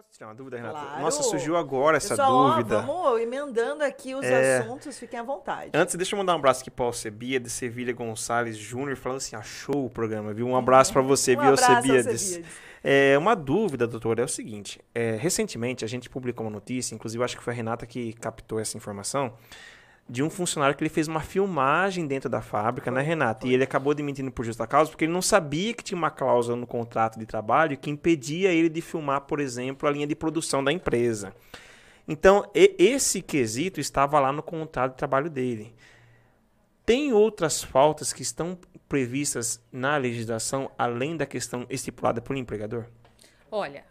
Posso tirar uma dúvida, Renata? Claro. Nossa, surgiu agora essa Pessoal, dúvida. Vamos emendando aqui os assuntos, fiquem à vontade. Antes, deixa eu mandar um abraço aqui para o Sebia de Sevilha Gonçalves Júnior, falando assim, achou o programa, viu? Um abraço para você, viu, Sebíades? Uma dúvida, doutor, é o seguinte. Recentemente, a gente publicou uma notícia, inclusive acho que foi a Renata que captou essa informação, de um funcionário que ele fez uma filmagem dentro da fábrica, né, Renata? E ele acabou demitindo por justa causa, porque ele não sabia que tinha uma cláusula no contrato de trabalho que impedia ele de filmar, por exemplo, a linha de produção da empresa. Então, esse quesito estava lá no contrato de trabalho dele. Tem outras faltas que estão previstas na legislação, além da questão estipulada pelo empregador? Olha,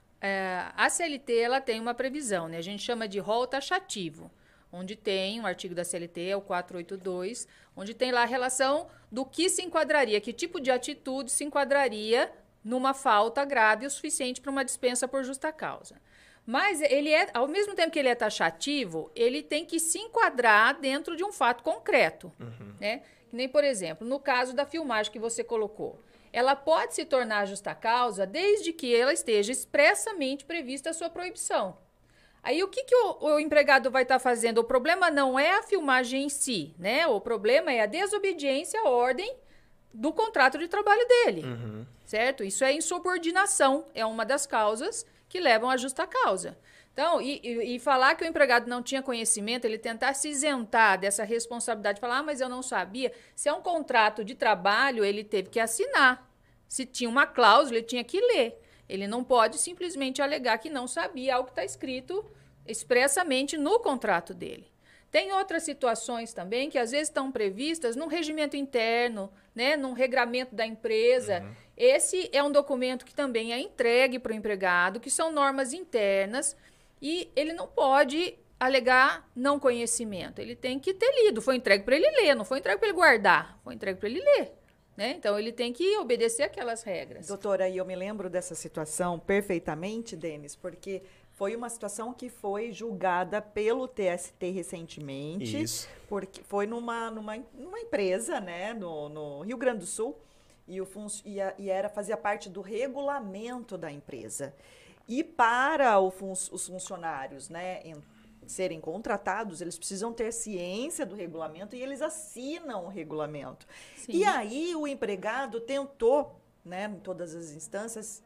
a CLT ela tem uma previsão, né? A gente chama de rol taxativo, onde tem um artigo da CLT, é o 482, onde tem lá a relação do que se enquadraria, que tipo de atitude se enquadraria numa falta grave o suficiente para uma dispensa por justa causa. Mas ele ao mesmo tempo que ele é taxativo, ele tem que se enquadrar dentro de um fato concreto, né? Que nem, por exemplo, no caso da filmagem que você colocou. Ela pode se tornar justa causa desde que ela esteja expressamente prevista a sua proibição. Aí o que o empregado vai estar fazendo? O problema não é a filmagem em si, né? O problema é a desobediência à ordem do contrato de trabalho dele, certo? Isso é insubordinação, é uma das causas que levam à justa causa. Então, e falar que o empregado não tinha conhecimento, ele tentar se isentar dessa responsabilidade, falar, mas eu não sabia. Se é um contrato de trabalho, ele teve que assinar. Se tinha uma cláusula, ele tinha que ler. Ele não pode simplesmente alegar que não sabia algo que está escrito expressamente no contrato dele. Tem outras situações também que às vezes estão previstas num regimento interno, né, num regramento da empresa. Esse é um documento que também é entregue para o empregado, que são normas internas, e ele não pode alegar não conhecimento. Ele tem que ter lido. Foi entregue para ele ler, não foi entregue para ele guardar, foi entregue para ele ler. Né? Então, ele tem que obedecer aquelas regras. Doutora, e eu me lembro dessa situação perfeitamente, Denis, porque foi uma situação que foi julgada pelo TST recentemente. Isso. Porque foi numa empresa, né, no Rio Grande do Sul, fazia parte do regulamento da empresa. E para os funcionários, né, serem contratados, eles precisam ter ciência do regulamento e eles assinam o regulamento. Sim. E aí o empregado tentou, né, em todas as instâncias,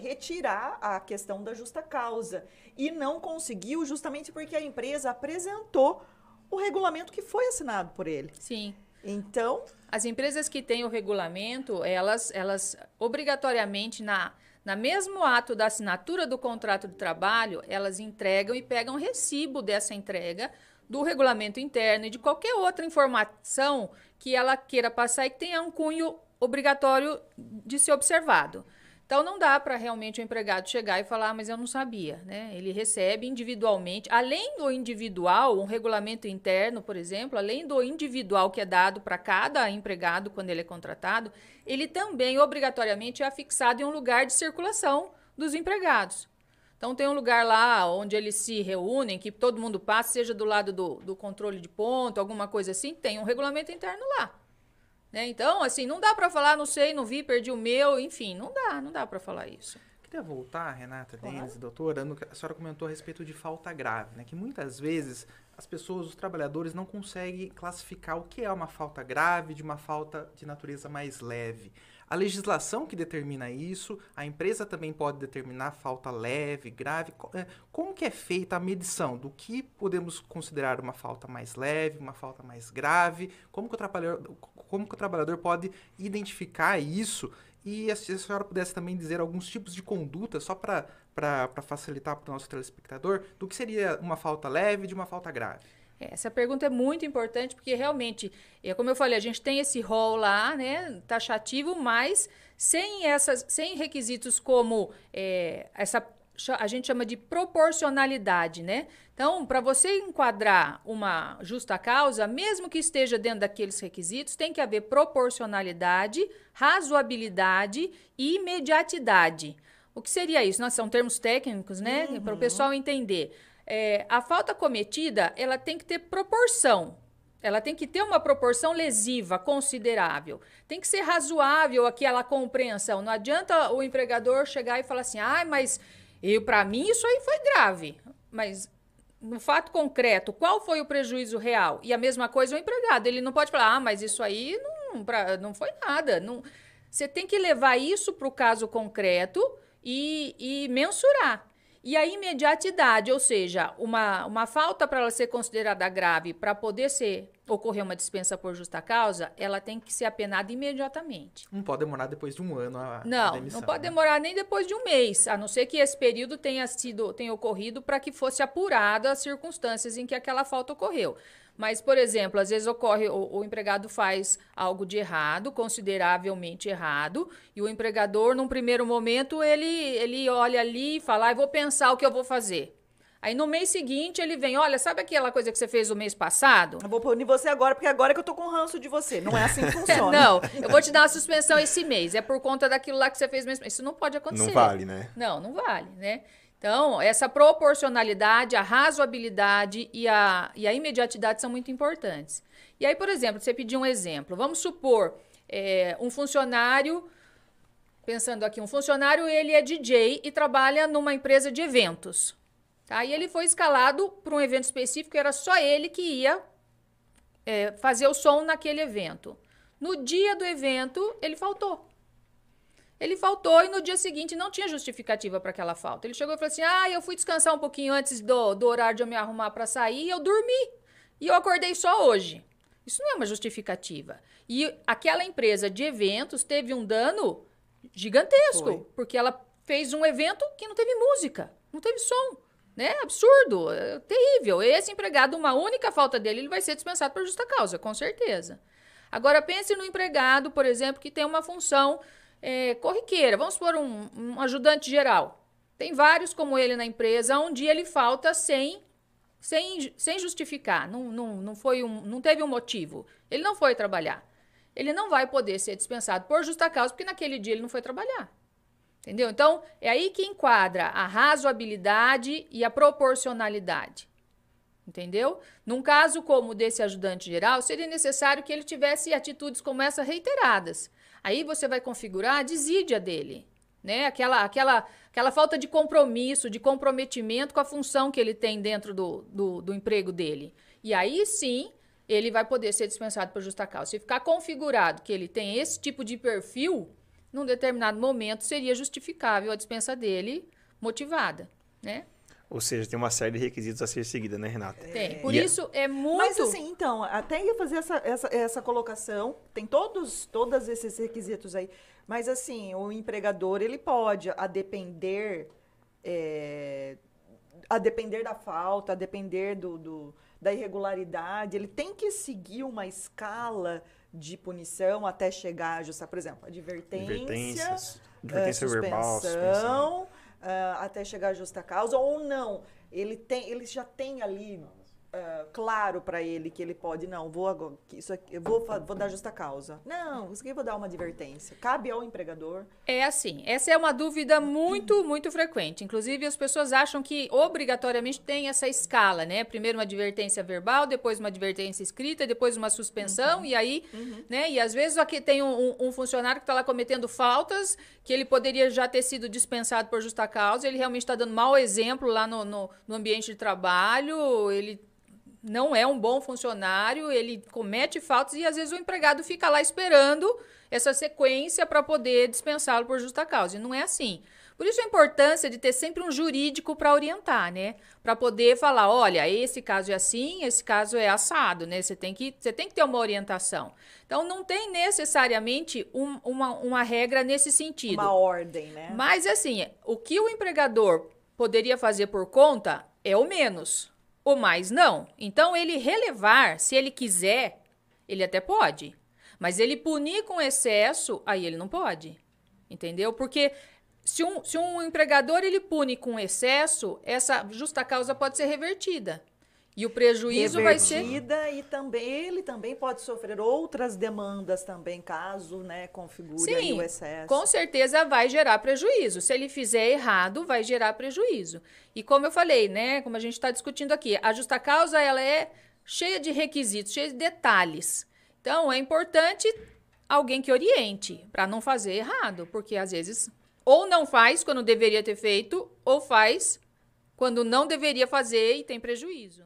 retirar a questão da justa causa e não conseguiu justamente porque a empresa apresentou o regulamento que foi assinado por ele. Sim. Então, as empresas que têm o regulamento, elas obrigatoriamente na mesmo ato da assinatura do contrato de trabalho, elas entregam e pegam recibo dessa entrega do regulamento interno e de qualquer outra informação que ela queira passar e que tenha um cunho obrigatório de ser observado. Então, não dá para realmente o empregado chegar e falar, mas eu não sabia, né? Ele recebe individualmente, além do individual, um regulamento interno, por exemplo, além do individual que é dado para cada empregado quando ele é contratado, ele também, obrigatoriamente, é afixado em um lugar de circulação dos empregados. Então, tem um lugar lá onde eles se reúnem, que todo mundo passa, seja do lado do controle de ponto, alguma coisa assim, tem um regulamento interno lá. Né? Então, assim, não dá para falar, não sei, não vi, perdi o meu, enfim, não dá para falar isso. Queria voltar, Renata, Denis, doutora, a senhora comentou a respeito de falta grave, né? Que muitas vezes as pessoas, os trabalhadores, não conseguem classificar o que é uma falta grave de uma falta de natureza mais leve. A legislação que determina isso, a empresa também pode determinar falta leve, grave. Como que é feita a medição do que podemos considerar uma falta mais leve, uma falta mais grave? Como que o trabalhador pode identificar isso? E se a senhora pudesse também dizer alguns tipos de conduta, só para facilitar para o nosso telespectador, do que seria uma falta leve de uma falta grave? Essa pergunta é muito importante, porque realmente, como eu falei, a gente tem esse rol lá, né, taxativo, mas sem requisitos como a gente chama de proporcionalidade, né? Então, para você enquadrar uma justa causa, mesmo que esteja dentro daqueles requisitos, tem que haver proporcionalidade, razoabilidade e imediatidade. O que seria isso? São termos técnicos, né? Para o pessoal entender. A falta cometida, ela tem que ter proporção. Ela tem que ter uma proporção lesiva considerável. Tem que ser razoável aquela compreensão. Não adianta o empregador chegar e falar assim, mas Para mim, isso aí foi grave. Mas, no fato concreto, qual foi o prejuízo real? E a mesma coisa o empregado. Ele não pode falar, mas isso aí não foi nada. Não, você tem que levar isso para o caso concreto e mensurar. E a imediatidade, ou seja, uma falta para ela ser considerada grave, para poder ocorrer uma dispensa por justa causa, ela tem que ser apenada imediatamente. Não pode demorar depois de um ano a demissão. Não pode demorar nem depois de um mês, a não ser que esse período tenha ocorrido para que fosse apurada as circunstâncias em que aquela falta ocorreu. Mas, por exemplo, às vezes ocorre, o empregado faz algo de errado, consideravelmente errado, e o empregador, num primeiro momento, ele olha ali e fala, vou pensar o que eu vou fazer. Aí, no mês seguinte, ele vem, olha, sabe aquela coisa que você fez o mês passado? Eu vou punir você agora, porque agora é que eu tô com ranço de você. Não é assim que funciona. Não, eu vou te dar uma suspensão esse mês. É por conta daquilo lá que você fez mês. Isso não pode acontecer. Não vale, né? Não vale, né? Então, essa proporcionalidade, a razoabilidade e a imediatidade são muito importantes. E aí, por exemplo, você pediu um exemplo. Vamos supor, um funcionário, pensando aqui, um funcionário, ele é DJ e trabalha numa empresa de eventos. Tá? E ele foi escalado para um evento específico, era só ele que ia fazer o som naquele evento. No dia do evento, ele faltou. Ele faltou e no dia seguinte não tinha justificativa para aquela falta. Ele chegou e falou assim, eu fui descansar um pouquinho antes do horário de eu me arrumar para sair e eu dormi. E eu acordei só hoje. Isso não é uma justificativa. E aquela empresa de eventos teve um dano gigantesco, porque ela fez um evento que não teve música, não teve som. Né? Absurdo, terrível. Esse empregado, uma única falta dele, ele vai ser dispensado por justa causa, com certeza. Agora, pense no empregado, por exemplo, que tem uma função corriqueira. Vamos supor um ajudante geral. Tem vários como ele na empresa, um dia ele falta sem justificar. Não teve um motivo. Ele não foi trabalhar. Ele não vai poder ser dispensado por justa causa, porque naquele dia ele não foi trabalhar. Entendeu? Então, é aí que enquadra a razoabilidade e a proporcionalidade. Entendeu? Num caso como o desse ajudante geral, seria necessário que ele tivesse atitudes como essa reiteradas. Aí você vai configurar a desídia dele, né? Aquela falta de compromisso, de comprometimento com a função que ele tem dentro do emprego dele. E aí sim, ele vai poder ser dispensado por justa causa. Se ficar configurado que ele tem esse tipo de perfil, num determinado momento seria justificável a dispensa dele motivada, né? Ou seja, tem uma série de requisitos a ser seguida, né, Renata? Tem. Por isso é muito... Mas assim, então, até ia fazer essa colocação, tem todos esses requisitos aí, mas assim, o empregador, ele pode, a depender da falta, a depender da irregularidade, ele tem que seguir uma escala de punição até chegar a justa, por exemplo, advertência verbal, suspensão, até chegar a justa causa, ou não, ele já tem ali claro para ele que ele pode, eu vou dar justa causa. Não, isso aqui eu vou dar uma advertência. Cabe ao empregador. É assim, essa é uma dúvida muito, muito frequente. Inclusive, as pessoas acham que obrigatoriamente tem essa escala, né? Primeiro uma advertência verbal, depois uma advertência escrita, depois uma suspensão, e aí, né? E às vezes aqui tem um funcionário que está lá cometendo faltas, que ele poderia já ter sido dispensado por justa causa, ele realmente está dando mau exemplo lá no ambiente de trabalho, ele não é um bom funcionário, ele comete faltas e às vezes o empregado fica lá esperando essa sequência para poder dispensá-lo por justa causa. E não é assim. Por isso a importância de ter sempre um jurídico para orientar, né? Para poder falar, olha, esse caso é assim, esse caso é assado, né? Você tem que ter uma orientação. Então, não tem necessariamente uma regra nesse sentido. Uma ordem, né? Mas, assim, o que o empregador poderia fazer por conta é o menos. O mais não. Então, ele relevar, se ele quiser, ele até pode. Mas ele punir com excesso, aí ele não pode. Entendeu? Porque se um empregador ele pune com excesso, essa justa causa pode ser revertida. E o prejuízo vai ser... E ele também pode sofrer outras demandas também, caso, né, configure aí o excesso. Com certeza vai gerar prejuízo. Se ele fizer errado, vai gerar prejuízo. E como eu falei, né, como a gente está discutindo aqui, a justa causa ela é cheia de requisitos, cheia de detalhes. Então, é importante alguém que oriente para não fazer errado, porque às vezes Ou não faz quando deveria ter feito, ou faz quando não deveria fazer e tem prejuízo.